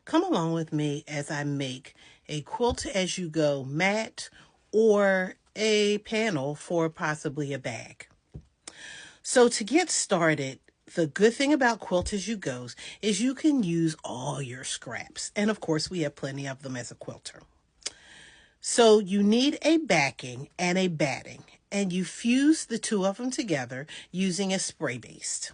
Come along with me as I make a quilt as you go mat or a panel for possibly a bag. So to get started, the good thing about quilt as you goes is you can use all your scraps. And of course, we have plenty of them as a quilter. So you need a backing and a batting, and you fuse the two of them together using a spray base.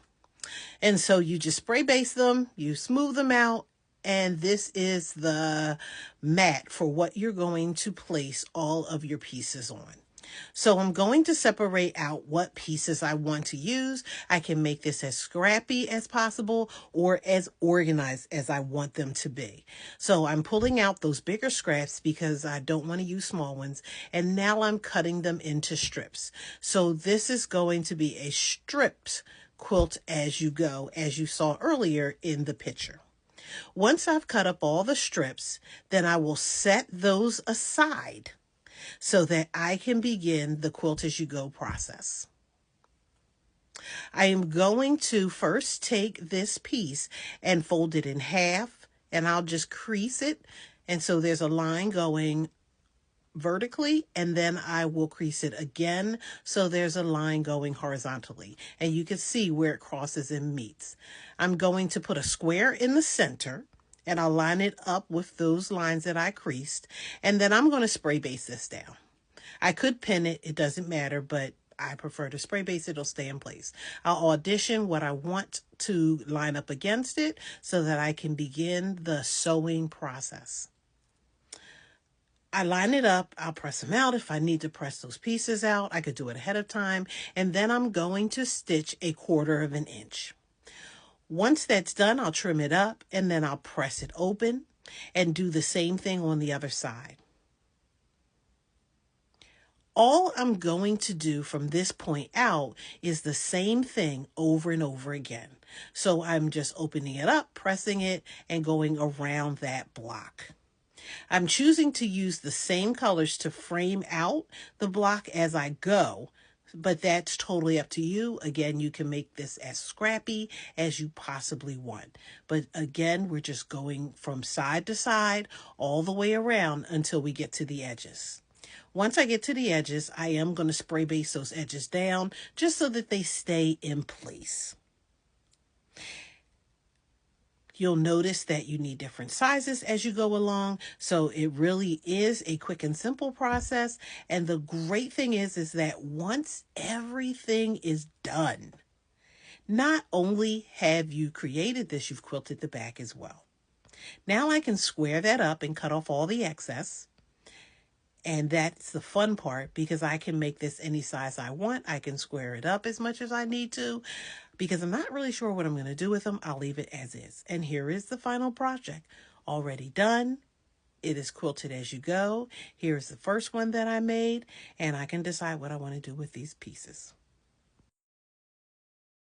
And so you just spray base them, you smooth them out, and this is the mat for what you're going to place all of your pieces on. So I'm going to separate out what pieces I want to use. I can make this as scrappy as possible or as organized as I want them to be. So I'm pulling out those bigger scraps because I don't want to use small ones. And now I'm cutting them into strips. So this is going to be a stripped quilt as you go, as you saw earlier in the picture. Once I've cut up all the strips, then I will set those aside so that I can begin the quilt as you go process. I am going to first take this piece and fold it in half, and I'll just crease it. And so there's a line going vertically, and then I will crease it again so there's a line going horizontally, and you can see where it crosses and meets. I'm going to put a square in the center, and I'll line it up with those lines that I creased, and then I'm going to spray base this down. I could pin it, it doesn't matter, but I prefer to spray base it, it'll stay in place. I'll audition what I want to line up against it so that I can begin the sewing process. I line it up, I'll press them out. If I need to press those pieces out, I could do it ahead of time. And then I'm going to stitch 1/4 of an inch. Once that's done, I'll trim it up and then I'll press it open and do the same thing on the other side. All I'm going to do from this point out is the same thing over and over again. So I'm just opening it up, pressing it, and going around that block. I'm choosing to use the same colors to frame out the block as I go, but that's totally up to you. Again, you can make this as scrappy as you possibly want. But again, we're just going from side to side all the way around until we get to the edges. Once I get to the edges, I am going to spray base those edges down just so that they stay in place. You'll notice that you need different sizes as you go along. So it really is a quick and simple process. And the great thing is that once everything is done, not only have you created this, you've quilted the back as well. Now I can square that up and cut off all the excess. And that's the fun part because I can make this any size I want. I can square it up as much as I need to. Because I'm not really sure what I'm going to do with them, I'll leave it as is. And here is the final project. Already done. It is quilted as you go. Here's the first one that I made, and I can decide what I want to do with these pieces.